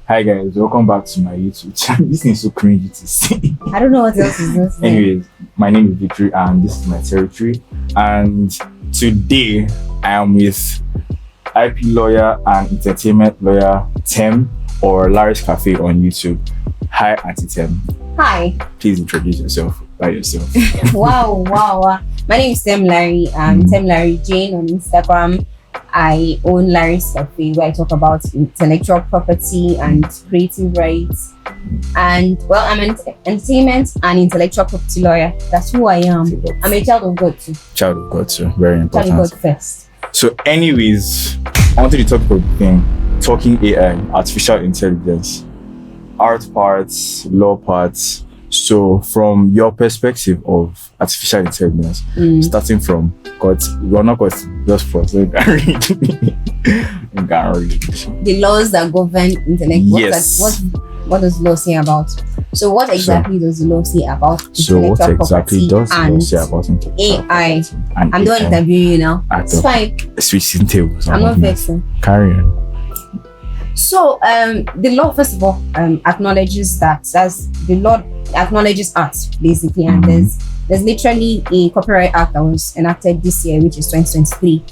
Hi guys, welcome back to my YouTube channel. This thing is so cringy to see. I don't know what else is this. Anyways, my name is Victory and this is my territory. And today I am with IP lawyer and entertainment lawyer Tem, or Larry's Cafe on YouTube. Hi, Auntie Tem. Hi. Please introduce yourself by yourself. Wow. My name is Temlari. I'm Temlari Jane on Instagram. I own Larry's Cafe, where I talk about intellectual property and creative rights. And well, I'm an entertainment and intellectual property lawyer. That's who I am. I'm a child of God too. Child of God too. Very important. Child of God first. So anyways, onto the topic of the thing, talking AI, artificial intelligence, art parts, law parts. So from your perspective of artificial intelligence, starting from we're not got just for so you can read. The laws that govern intellect. Yes. What does law say about? So what exactly does the law say about intellectual property does the law say about AI? I'm the one interviewing you now. It's fine. Switching tables. I'm not vexing. Carry on. So the law, first of all, acknowledges that, as the law acknowledges art basically, and there's literally a copyright act that was enacted this year, which is 2023,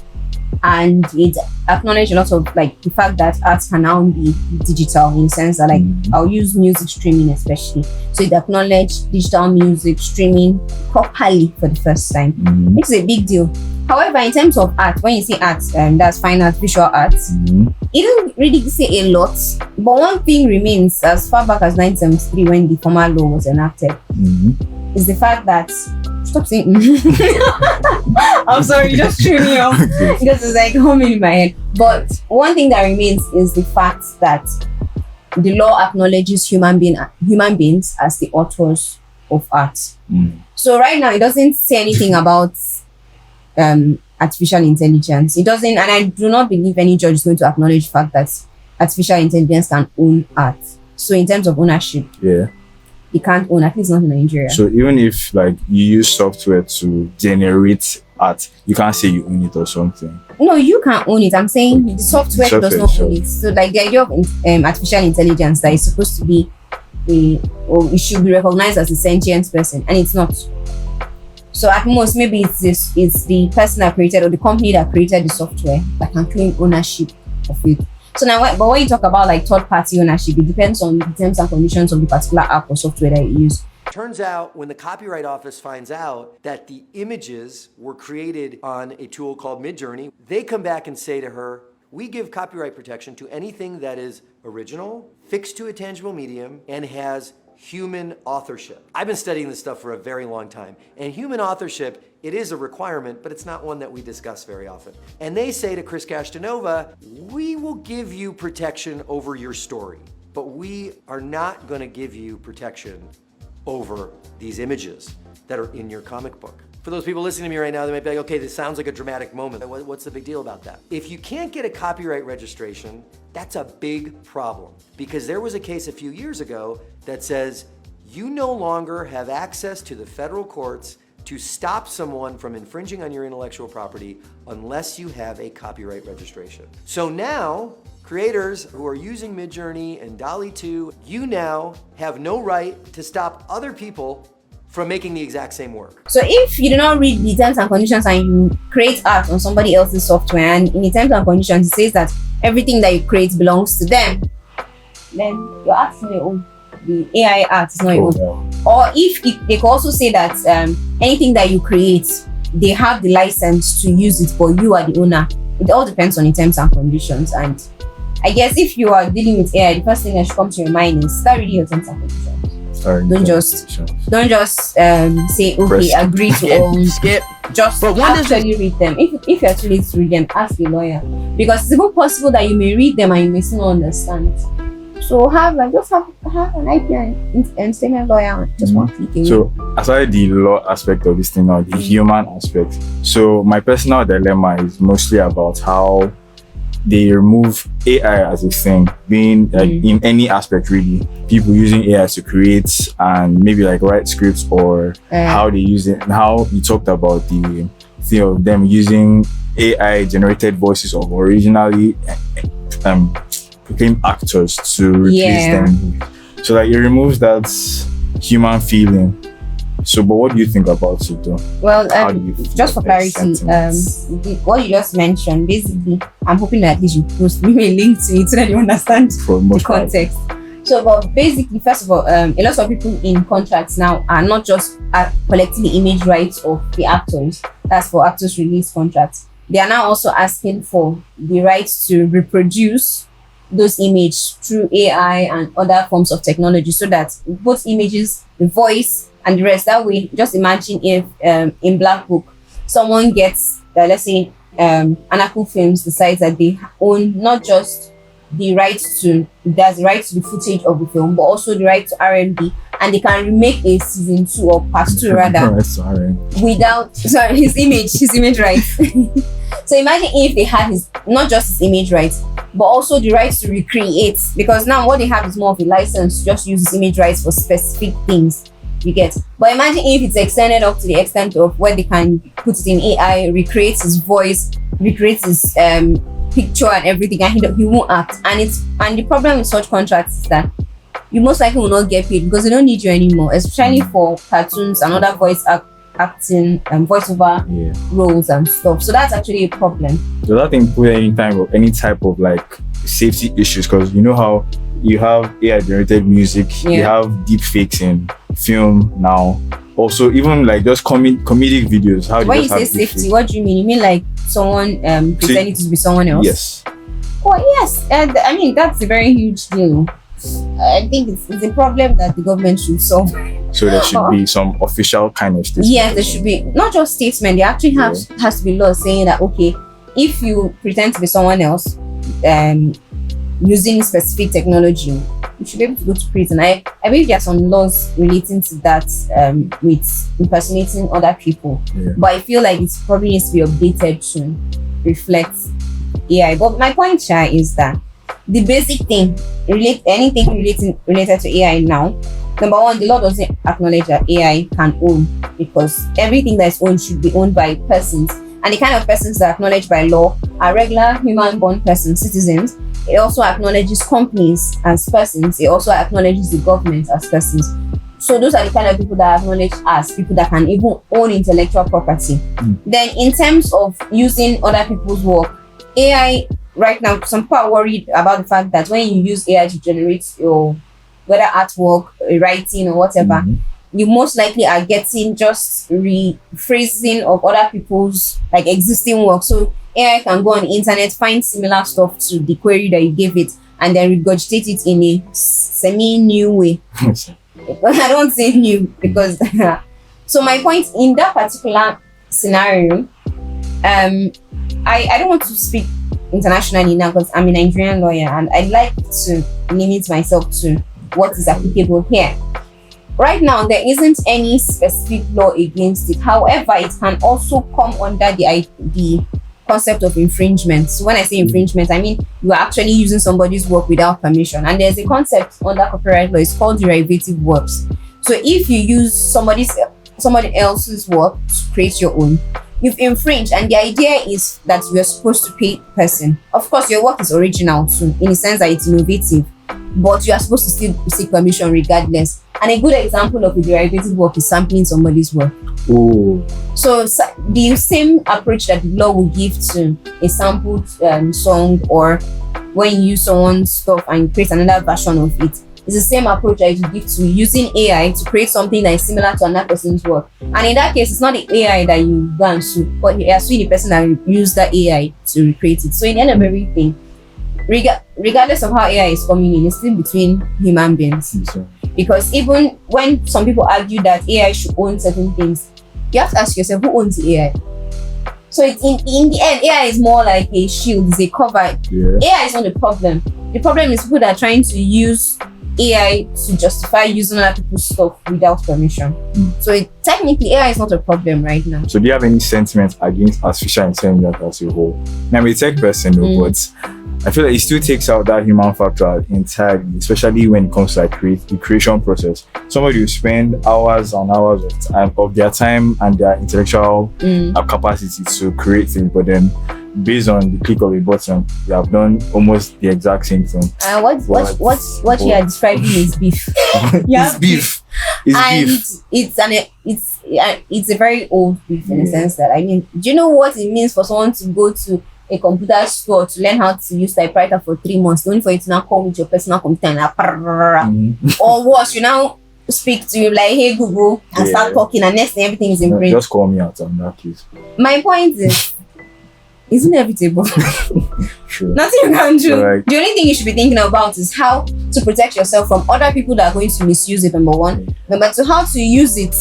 and it acknowledged a lot of like the fact that art can now be digital, in the sense that like I'll use music streaming especially. So it acknowledged digital music streaming properly for the first time, which is a big deal. However, in terms of art, when you say art, that's fine art, visual art, it doesn't really say a lot. But one thing remains, as far back as 1973, when the former law was enacted, is the fact that stop saying I'm sorry, you just threw me off because it's like humming in my head. But one thing that remains is the fact that the law acknowledges human beings as the authors of art. So right now, it doesn't say anything about artificial intelligence. It doesn't, and I do not believe any judge is going to acknowledge the fact that artificial intelligence can own art. So in terms of ownership, it can't own, at least not in Nigeria. So even if like you use software to generate art, you can't say you own it or something. No, you can't own it. I'm saying the software does not own it. So like the idea of artificial intelligence that is supposed to be it should be recognized as a sentient person, and it's not. So at most, maybe it's the person that created, or the company that created the software, that can claim ownership of it. So now, but when you talk about like third-party ownership, it depends on the terms and conditions of the particular app or software that you use. Turns out when the Copyright Office finds out that the images were created on a tool called Midjourney, they come back and say to her, we give copyright protection to anything that is original, fixed to a tangible medium, and has human authorship. I've been studying this stuff for a very long time, and human authorship, it is a requirement, but it's not one that we discuss very often. And they say to Chris Castanova, we will give you protection over your story, but we are not going to give you protection over these images that are in your comic book. For those people listening to me right now, they might be like, okay, this sounds like a dramatic moment. What's the big deal about that? If you can't get a copyright registration, that's a big problem, because there was a case a few years ago that says you no longer have access to the federal courts to stop someone from infringing on your intellectual property unless you have a copyright registration. So now, creators who are using Midjourney and DALL-E 2, you now have no right to stop other people from making the exact same work. So if you do not read the terms and conditions and you create art on somebody else's software, and in the terms and conditions it says that everything that you create belongs to them, then your art is not your own. The AI art is not your own. Or if they could also say that anything that you create, they have the license to use it, but you are the owner. It all depends on the terms and conditions. And I guess if you are dealing with AI, the first thing that should come to your mind is start reading your terms and conditions. Don't just say okay, agree to own. Skip. Just actually read them. If you actually need to read them, ask a lawyer, because it's even possible that you may read them and you may still not understand. So have an IP and statement lawyer, just one click away. So aside the law aspect of this thing now, the human aspect. So my personal dilemma is mostly about how they remove AI as a thing, being like in any aspect really. People using AI to create and maybe like write scripts, or how they use it. And how you talked about the thing of them using AI generated voices of originally proclaim actors to replace them. So like it removes that human feeling. So, but what do you think about it though? Well, How do you feel just for about clarity, sentiments? what you just mentioned, basically, I'm hoping that you should post me a link to it so that you understand For the most part. context. So, but basically, first of all, a lot of people in contracts now are not just collecting the image rights of the actors. That's for actors release contracts. They are now also asking for the rights to reproduce those images through AI and other forms of technology, so that both images, the voice, and the rest. That way, just imagine if in Black Book, someone gets, let's say, Anaku Films decides that they own not just the rights to, there's the right to the footage of the film, but also the right to R&B, and they can remake a season 2 or part 2 rather without his image rights. So imagine if they had his, not just his image rights, but also the rights to recreate, because now what they have is more of a license to just use his image rights for specific things. You get, but imagine if it's extended up to the extent of where they can put it in AI, recreate his voice, recreate his picture and everything, and he won't act. And the problem with such contracts is that you most likely will not get paid because they don't need you anymore, especially for cartoons and other voice acting and voiceover roles and stuff. So that's actually a problem. Does that include any type of like safety issues? Because you know how you have AI generated music, you have deep fakes in film now. Also, even like just comedic videos. How when you say safety, what do you mean? You mean like someone pretending to be someone else? Yes. Well, yes. I mean, that's a very huge deal. I think it's a problem that the government should solve. So there should be some official kind of statement. Yes, there should be not just statement. There actually has to be law saying that, okay, if you pretend to be someone else, using specific technology, you should be able to go to prison. I believe there are some laws relating to that, with impersonating other people. But I feel like it probably needs to be updated to reflect AI. But my point here is that the basic thing, anything related to AI now, number one, the law doesn't acknowledge that AI can own, because everything that's owned should be owned by persons. And the kind of persons that are acknowledged by law are regular human-born persons, citizens. It also acknowledges companies as persons. It also acknowledges the government as persons. So those are the kind of people that are acknowledged as people that can even own intellectual property. Then in terms of using other people's work, AI, right now, some people are worried about the fact that when you use AI to generate your, whether artwork, writing or whatever, you most likely are getting just rephrasing of other people's like existing work. So AI can go on the internet, find similar stuff to the query that you gave it, and then regurgitate it in a semi-new way. I don't say new because so my point in that particular scenario, I don't want to speak internationally now because I'm a Nigerian lawyer and I'd like to limit myself to what is applicable here. Right now, there isn't any specific law against it. However, it can also come under the concept of infringement. So when I say infringement, I mean you are actually using somebody's work without permission. And there's a concept under copyright law, it's called derivative works. So if you use somebody else's work to create your own, you've infringed, and the idea is that you're supposed to pay the person. Of course, your work is original too, in the sense that it's innovative, but you are supposed to still seek permission regardless. And a good example of a derivative work is sampling somebody's work. Ooh. So the same approach that the law will give to a sampled song, or when you use someone's stuff and create another version of it, is the same approach that you give to using AI to create something that is similar to another person's work. And in that case, it's not the AI that you go and sue, but you are suing the person that used that AI to recreate it. So in the end of everything, regardless of how AI is coming in, it's still between human beings. Because even when some people argue that AI should own certain things, you have to ask yourself, who owns the AI? So it's in the end, AI is more like a shield, it's a cover. AI is not the problem. The problem is people that are trying to use AI to justify using other people's stuff without permission. So technically, AI is not a problem right now. So do you have any sentiments against artificial intelligence as a whole? I'm a tech person, though, but I feel like it still takes out that human factor entirely, especially when it comes to like the creation process. Somebody will spend hours and hours of their time and their intellectual capacity to create things, but then based on the click of a button, you have done almost the exact same thing. What you are describing is beef. It's beef. It's beef. It's a very old beef in the sense that, I mean, do you know what it means for someone to go to a computer store to learn how to use typewriter for 3 months, only for you to now come with your personal computer and or worse, you now speak to you like, hey Google, and start talking, and next thing everything is in print. Just call me out on that case. My point is, it's inevitable. Sure. Nothing you can do. Right. The only thing you should be thinking about is how to protect yourself from other people that are going to misuse it, number one. Number two, how to use it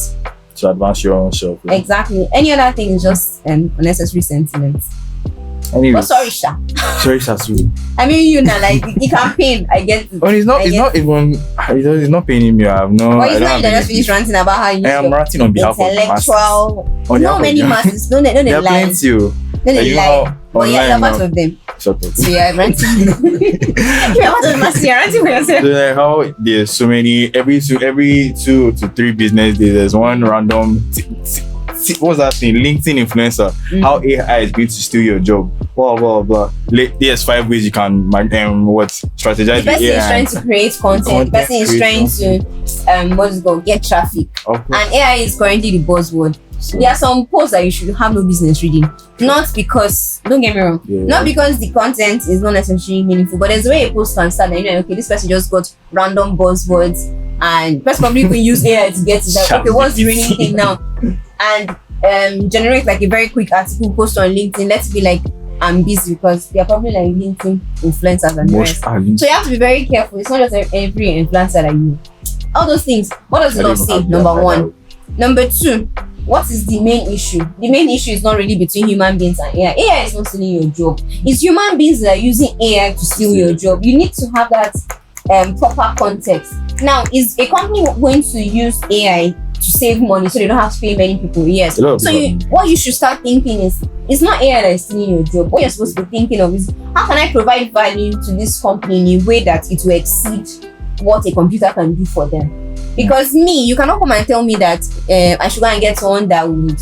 to advance your own self. Yeah. Exactly. Any other thing is just unnecessary sentiment. Anyway, but sorry, Sha. Sorry, Sasu. I mean, you know, like the campaign, I get it. Well, it's not even. It's not paying me. I have no. Well, it's not. You just finish ranting about how you. I am ranting on behalf of the masses. Not many masses. Don't there are plenty. Don't lie. But yeah, you're part of them. Shut up. So yeah, ranting. You're part of the masses. You're ranting for yourself. So like how there's so many every 2 to 3 business days, there's one random. What's that thing? LinkedIn influencer. How AI is going to steal your job. Blah blah blah. There's 5 ways you can strategize. The person is trying to create content. The person is trying to get traffic. Okay. And AI is currently the buzzword. So, there are some posts that you should have no business reading. Not because, don't get me wrong, not because the content is not necessarily meaningful, but there's a way a post can start and you know, okay, this person just got random buzzwords and person probably can use AI to get to that. Okay, what's the reading thing now? And generate like a very quick article, post on LinkedIn. Let's be like, I'm busy, because they're probably like LinkedIn influencers and the rest. So you have to be very careful. It's not just every influencer that you. All those things. What does the law say? Number one. Number two, what is the main issue? The main issue is not really between human beings and AI. AI is not stealing your job. It's human beings that are using AI to steal your job. You need to have that proper context. Now, is a company going to use AI to save money so they don't have to pay many people? Yes. So what you should start thinking is, it's not AI that is stealing your job. What you're supposed to be thinking of is, how can I provide value to this company in a way that it will exceed what a computer can do for them? Because you cannot come and tell me that I should go and get someone that would.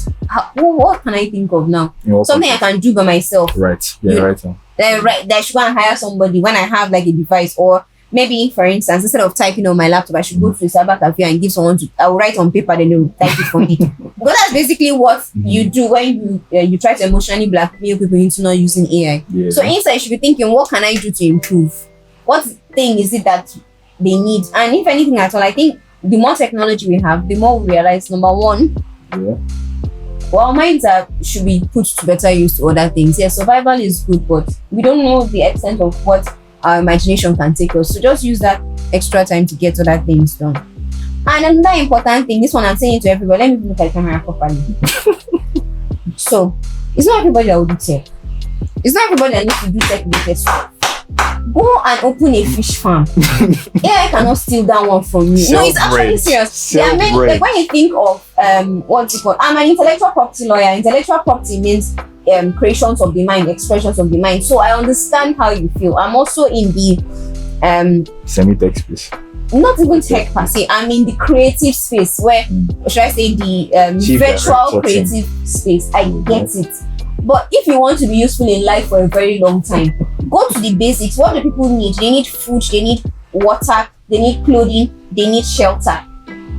What can I think of now? Something I can do by myself. Right. Yeah. Right. That I should go and hire somebody when I have like a device, or maybe, for instance, instead of typing on my laptop, I should go to a cyber cafe and give someone to. I will write on paper, then they will type it for me. But that's basically what you do when you try to emotionally blackmail people into not using AI. Yeah. So instead, you should be thinking, what can I do to improve? What thing is it that they need? And if anything at all, I think the more technology we have, the more we realize, number one, our minds should be put to better use to other things. Yeah, survival is good, but we don't know the extent of what our imagination can take us. So just use that extra time to get other things done. And another important thing, this one I'm saying to everybody, let me look at the camera properly. So, it's not everybody that will do tech. It's not everybody that needs to do tech-related stuff. Go and open a fish farm. AI cannot steal that one from you. No, it's actually serious. There are many, like when you think of what's it called? I'm an intellectual property lawyer. Intellectual property means creations of the mind, expressions of the mind. So I understand how you feel. I'm also in the semi-tech space. Not even tech per se. I'm in the creative space where, should I say, the virtual creative space. I get it. But if you want to be useful in life for a very long time, go to the basics. What do people need? They need food, they need water, they need clothing, they need shelter,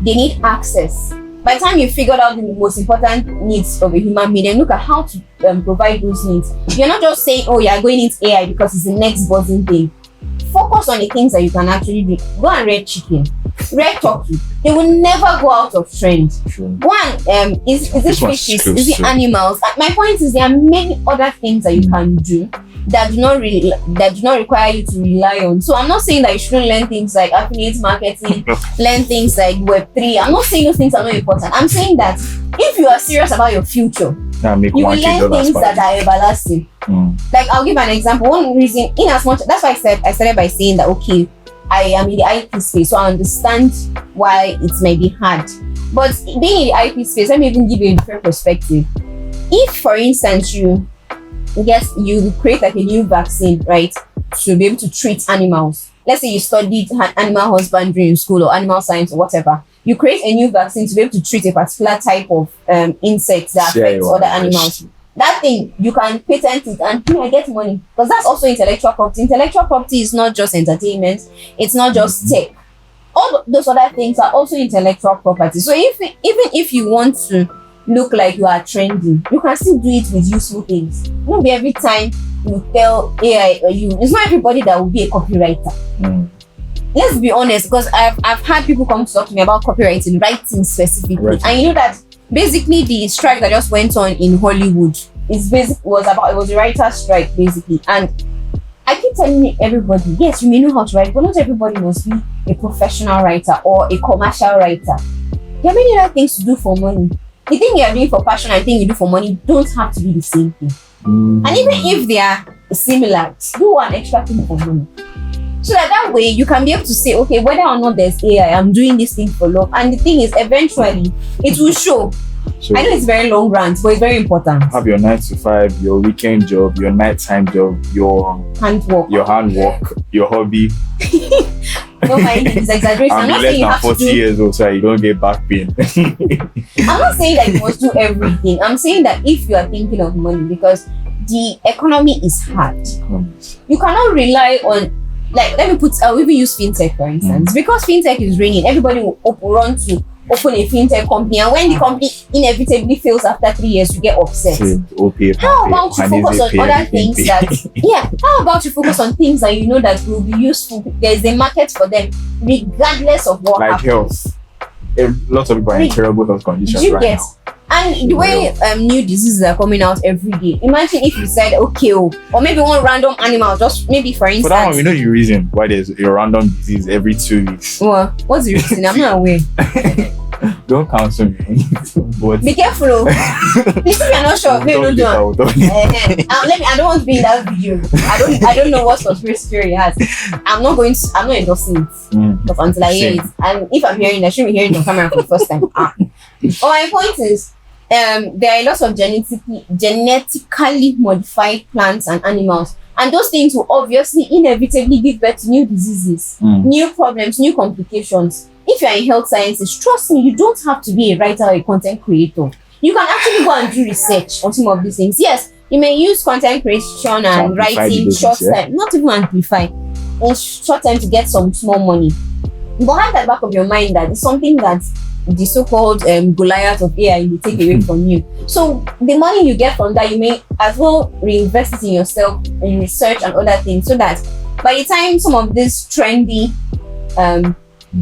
they need access. By the time you figured out the most important needs of a human being, then look at how to provide those needs. You're not just saying, oh, you're going into AI because it's the next buzzing thing. Focus on the things that you can actually do. Go and rear chicken, rear turkey. They will never go out of trend. Sure. Go and is it fishes? Is it animals? My point is, there are many other things that you can do that do not require you to rely on. So I'm not saying that you shouldn't learn things like affiliate marketing, learn things like Web3. I'm not saying those things are not important. I'm saying that if you are serious about your future, you will learn things that are everlasting. Like, I'll give an example. One reason, in as much, that's why I started by saying that, okay, I am in the IP space, so I understand why it may be hard. But being in the IP space, let me even give you a different perspective. If, for instance, you create like a new vaccine, right, to be able to treat animals. Let's say you studied animal husbandry in school or animal science or whatever. You create a new vaccine to be able to treat a particular type of insects that affect other animals. that thing, you can patent it and I get money. Because that's also intellectual property. Intellectual property is not just entertainment, it's not just tech. All those other things are also intellectual property. So even if you want to look like you are trending, you can still do it with useful things. Not be every time you tell AI or it's not everybody that will be a copywriter. Let's be honest, because I've had people come to talk to me about copywriting, writing specifically. Right. And you know that basically the strike that just went on in Hollywood was a writer's strike basically. And I keep telling everybody, yes, you may know how to write, but not everybody must be a professional writer or a commercial writer. There are many other things to do for money. The thing you are doing for passion and the thing you do for money don't have to be the same thing. And even if they are similar, do one extra thing for money. So that way you can be able to say, okay, whether or not there's AI, I'm doing this thing for love. And the thing is, eventually, it will show. So I know it's very long rant, but it's very important. Have your 9 to 5, your weekend job, your nighttime job, your handwork, your hobby. Don't mind it's exaggeration. I'm not saying you have 40 to do... years old, so you don't get back pain. I'm not saying that you must do everything. I'm saying that if you are thinking of money, because the economy is hard, you cannot rely on. Like, let me put, I'll even use fintech for instance. Because fintech is raining, everybody will run to open a fintech company, and when the company inevitably fails after 3 years, you get upset. How about you focus on other things that, how about you focus on things that you know that will be useful? There's a market for them, regardless of what happens. Health. Lots of people are in terrible health conditions right now. And the way new diseases are coming out every day, imagine if you said, okay, or maybe one random animal, just maybe for instance. For that one, we know the reason why there's a random disease every 2 weeks. Well, what's the reason? I'm not aware. Don't counsel me. But be careful. Please, if you're not sure, don't do it. I don't want to be in that video. I don't know what conspiracy theory has. I'm not endorsing it. But until I hear it. And if I'm hearing it, I shouldn't be hearing it on camera for the first time. But my point is, there are lots of genetically modified plants and animals, and those things will obviously inevitably give birth to new diseases, new problems, new complications. If you're in health sciences, trust me, you don't have to be a writer or a content creator. You can actually go and do research on some of these things. Yes, you may use content creation and writing short time, not even amplify, in short time to get some small money. But have that back of your mind that it's something that the so-called Goliath of AI will take away from you. So the money you get from that, you may as well reinvest it in yourself, in research and other things, so that by the time some of these trendy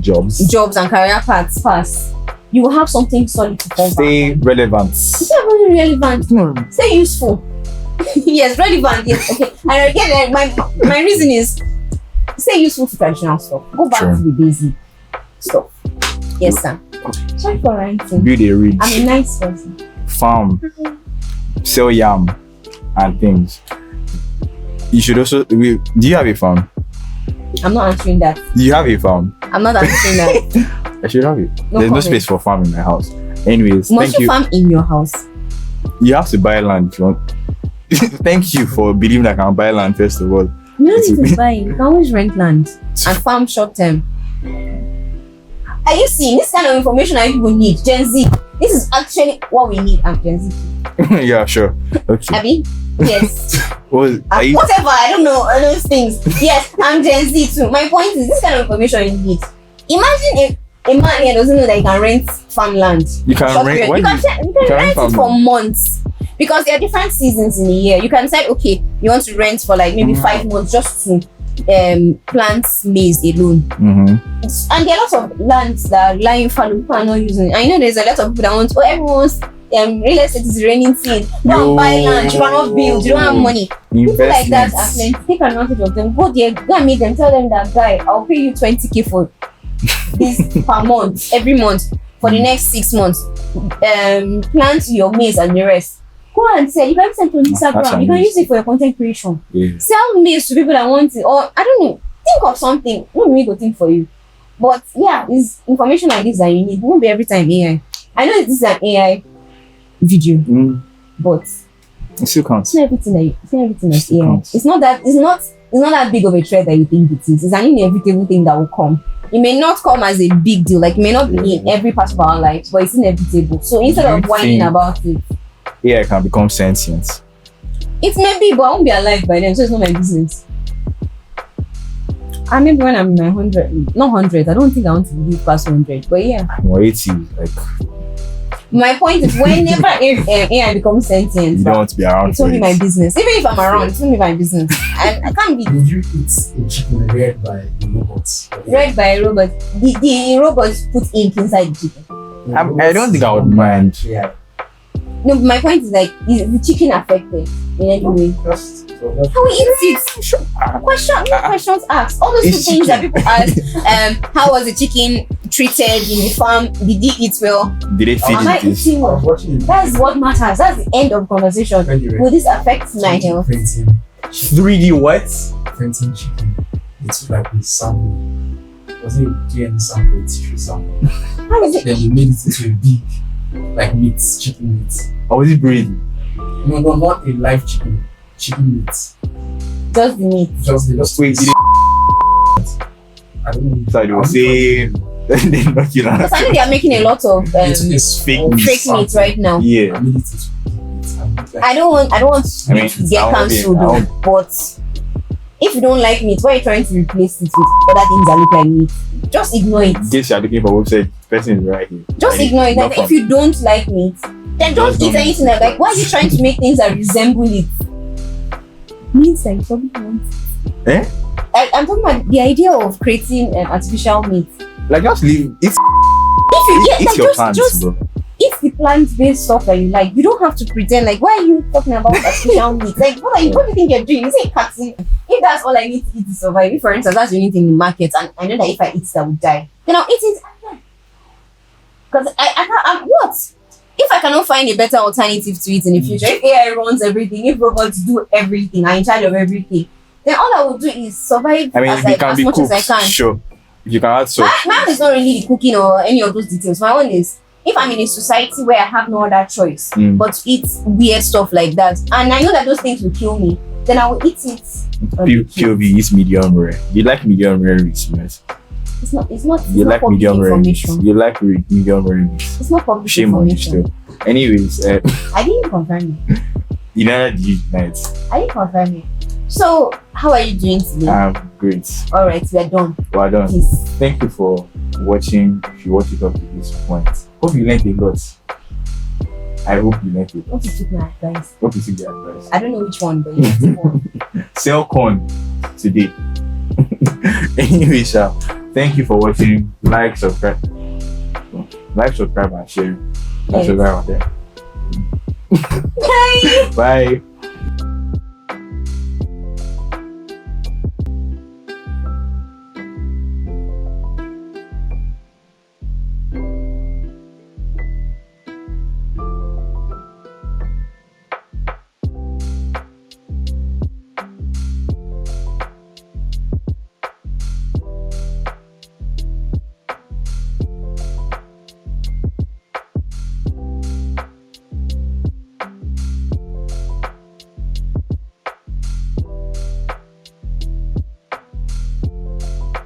jobs and career paths pass, you will have something solid to fall back. Stay relevant. Stay very relevant. Stay useful. Yes, relevant. Yes, okay. And again, my reason is stay useful to traditional stuff. Go back to the basic stuff. Yes, sir. Sorry for ranting. Build a ridge. I'm a nice person. Farm. Sell yam and things. You should also. Do you have a farm? I'm not answering that. Do you have a farm? I'm not answering that. I should have it. There's no space for farm in my house. Anyways, must you farm in your house? You have to buy land if you want. Thank you for believing that I can buy land first of all. You don't need to buy. You can always rent land and farm short term. Are you seeing this kind of information that people need? Gen Z. This is actually what we need. I'm Gen Z. Yeah, sure. Okay. Abby? Yes. Whatever, I don't know all those things. Yes, I'm Gen Z too. My point is this kind of information you need. Imagine a man here doesn't know that he can rent farmland. You can rent. You can rent it for months. Because there are different seasons in the year. You can say, okay, you want to rent for like maybe 5 months just to plant maize alone. And there are lots of lands that are lying fallow, people are not using. I know there's a lot of people that want, everyone's real estate is raining seed. Don't buy land, you cannot build, you don't have money. People like that are plenty. Take advantage of them. Go there, go and meet them, tell them that, guy, I'll pay you 20K for this per month, every month for the next 6 months. Plant your maize and the rest. Go and sell. You can sell to Instagram. You can use it for your content creation. Yeah. Sell maize to people that want it, or I don't know. Think of something. Not me go think for you. But yeah, it's information like this that you need. It won't be every time AI. I know this is an AI video, but it still counts. It's not everything that's AI. Counts. It's not that big of a threat that you think it is. It's an inevitable thing that will come. It may not come as a big deal. Like it may not be in every part of our lives, but it's inevitable. So instead of whining about it. AI can become sentient. It may be, but I won't be alive by then, so it's not my business. And maybe when I'm in my 100, not 100, I don't think I want to live past 100, but yeah. Or 80, like My point is, whenever AI becomes sentient, you don't want to be around. it's only my business. Even if I'm around, it's only my business. I can't be Would you eat a chicken reared by the robots? read by a robot. The robots put ink inside the chicken. I don't think I would mind. Yeah. No, my point is like, is the chicken affected in any way? Just How we eat it? Questions asked. All those It's things that chicken. people ask. How was the chicken treated in the farm? Did they eat well? Did they feed Am I it this? eating I was well? watching it. That's what matters. That's the end of conversation. Anyway, Will this affect my health? printing 3D what? chicken. It's like a sample. Was it DNA sample? It's tissue sample. How is it? Then we made it into a big, like meat, chicken meat. Or was it breathing? No, not a live chicken. Chicken meat. Just the meat. Just Wait, did I don't know. So they will say they knock you down. Because I know they are making a lot of It's fake all meat. fake meat right now. Yeah. I made it into meat. I made like I don't want I mean, to get I won't be- cancelled, I won't- but if you don't like meat, why are you trying to replace it with other things that look like meat? Just ignore it. In case you're looking for website, person is right here. Just ignore it. Like, if you don't like meat, then don't Just eat don't. anything else. Like, why are you trying to make things that resemble it? Means like probably want. Eh? I'm talking about the idea of creating artificial meat. Like just leave it's If you get eat like your plants, just bro. eat the plant-based stuff that you like. You don't have to pretend like, why are you talking about artificial meat? Like, what do you think you're doing? You say carton. If that's all I need to eat to survive, if for instance that's the only thing in the market, and I know that if I eat it I would die, then I'll eat it. Because I can't. What? If I cannot find a better alternative to it in the future, if AI runs everything, if robots do everything, are in charge of everything, then all I will do is survive I mean, as, if it like, can as be much cooked, as I can. sure. If you can add salt. Mine is not really the cooking or any of those details. My own is, if I'm in a society where I have no other choice but to eat weird stuff like that, and I know that those things will kill me, then I will eat it. POV is medium rare. You like medium rare meats, right? It's not You like public medium rare meats. information. You like medium rare meats. It's not public Shame on you information. still. Anyways, I didn't confirm it. you know that you night. I didn't confirm it. So, how are you doing today? I'm great. Alright, we are done. Well done. Peace. Thank you for watching. If you watch it up to this point, hope you learned a lot. I hope you learned a lot. Hope you took my advice. Hope you took the advice. I don't know which one, but you took one. Sell corn today. Anyway, thank you for watching. Like, subscribe, and share. Yes. Subscribe out there. Bye. Bye.